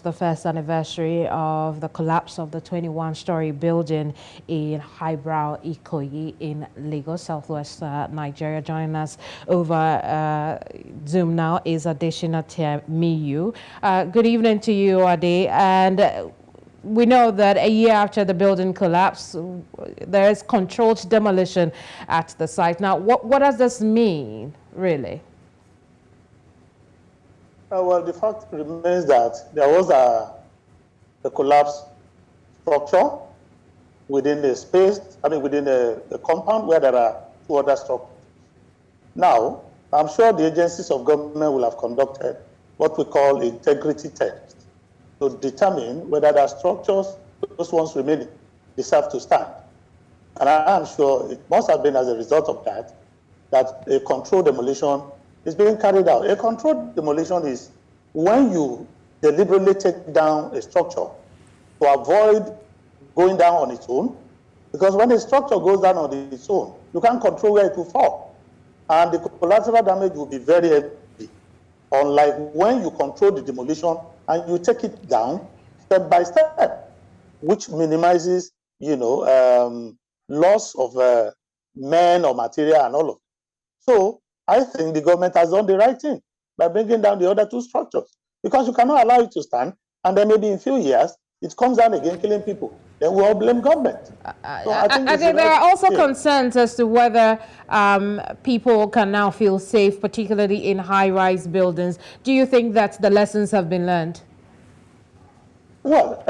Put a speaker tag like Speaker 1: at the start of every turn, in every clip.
Speaker 1: The first anniversary of the collapse of the 21-story building in highbrow Ikoyi in Lagos, Southwest Nigeria. Joining us over Zoom now is Adesina Tiamiyu. Good evening to you, Ade. And we know that a year after the building collapsed, there is controlled demolition at the site. Now, what does this mean, really?
Speaker 2: Well, the fact remains that there was a collapsed structure within the space, within the compound where there are two other structures. Now, I'm sure the agencies of government will have conducted what we call integrity tests to determine whether the structures, those ones remaining, deserve to stand. And I am sure it must have been as a result of that a controlled demolition is being carried out. A controlled demolition is when you deliberately take down a structure to avoid going down on its own, because when a structure goes down on its own, you can't control where it will fall. And the collateral damage will be very heavy, unlike when you control the demolition and you take it down step by step, which minimizes, loss of men or material and all of it. So I think the government has done the right thing by bringing down the other two structures, because you cannot allow it to stand, and then maybe in a few years, it comes down again, killing people. Then we all blame government. So
Speaker 1: I think there are also concerns as to whether people can now feel safe, particularly in high-rise buildings. Do you think that the lessons have been learned?
Speaker 2: Well,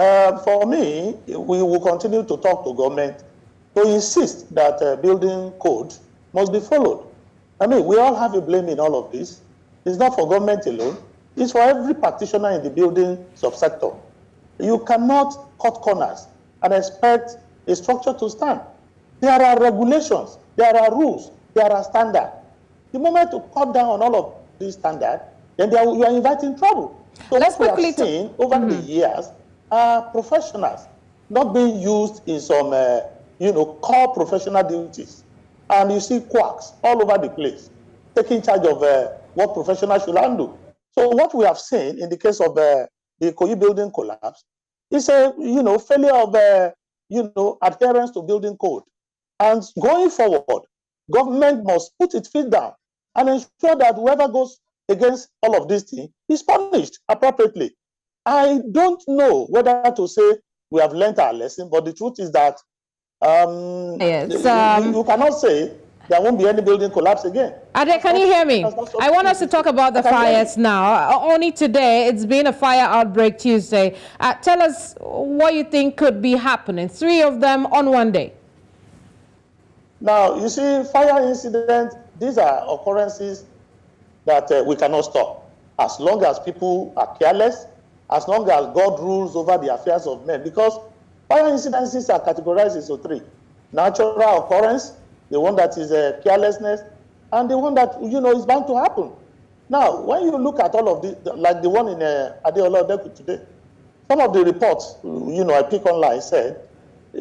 Speaker 2: for me, we will continue to talk to government to insist that building code must be followed. We all have a blame in all of this. It's not for government alone. It's for every practitioner in the building subsector. You cannot cut corners and expect a structure to stand. There are regulations, there are rules, there are standards. The moment you cut down on all of these standards, then you are inviting trouble. So what we have seen over the years are professionals not being used in some, core professional duties. And you see quacks all over the place, taking charge of what professionals should handle. So what we have seen in the case of the Ikoyi building collapse is a failure of adherence to building code. And going forward, government must put its feet down and ensure that whoever goes against all of these things is punished appropriately. I don't know whether to say we have learned our lesson, but the truth is that you cannot say there won't be any building collapse again.
Speaker 1: Ade, can you hear me? I want us to talk about the fires now. Only today, it's been a fire outbreak Tuesday. Tell us what you think could be happening. 3 of them on one day.
Speaker 2: Now, you see, fire incidents, these are occurrences that we cannot stop. As long as people are careless, as long as God rules over the affairs of men. Because fire incidences are categorized into 3. Natural occurrence, the one that is carelessness, and the one that, is bound to happen. Now, when you look at all of this, like the one in Adeola today, some of the reports, I pick online, said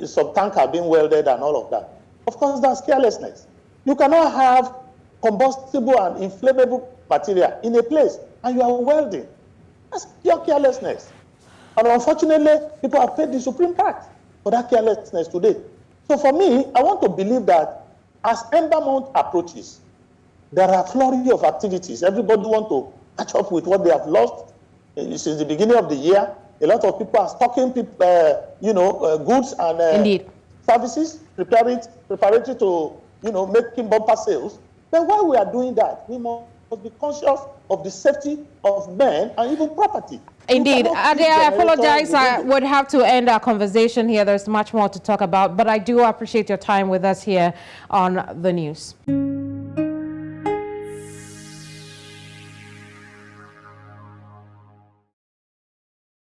Speaker 2: some tank are being welded and all of that. Of course, that's carelessness. You cannot have combustible and inflammable material in a place, and you are welding. That's pure carelessness. And unfortunately, people have paid the supreme price for that carelessness today. So for me, I want to believe that as Ember Month approaches, there are a flurry of activities. Everybody wants to catch up with what they have lost. Since the beginning of the year, a lot of people are stocking goods and services, preparatory to making bumper sales. Then while we are doing that, we must be conscious of the safety of men and even property.
Speaker 1: Indeed. Ade, I apologize. I would have to end our conversation here. There's much more to talk about, but I do appreciate your time with us here on the news.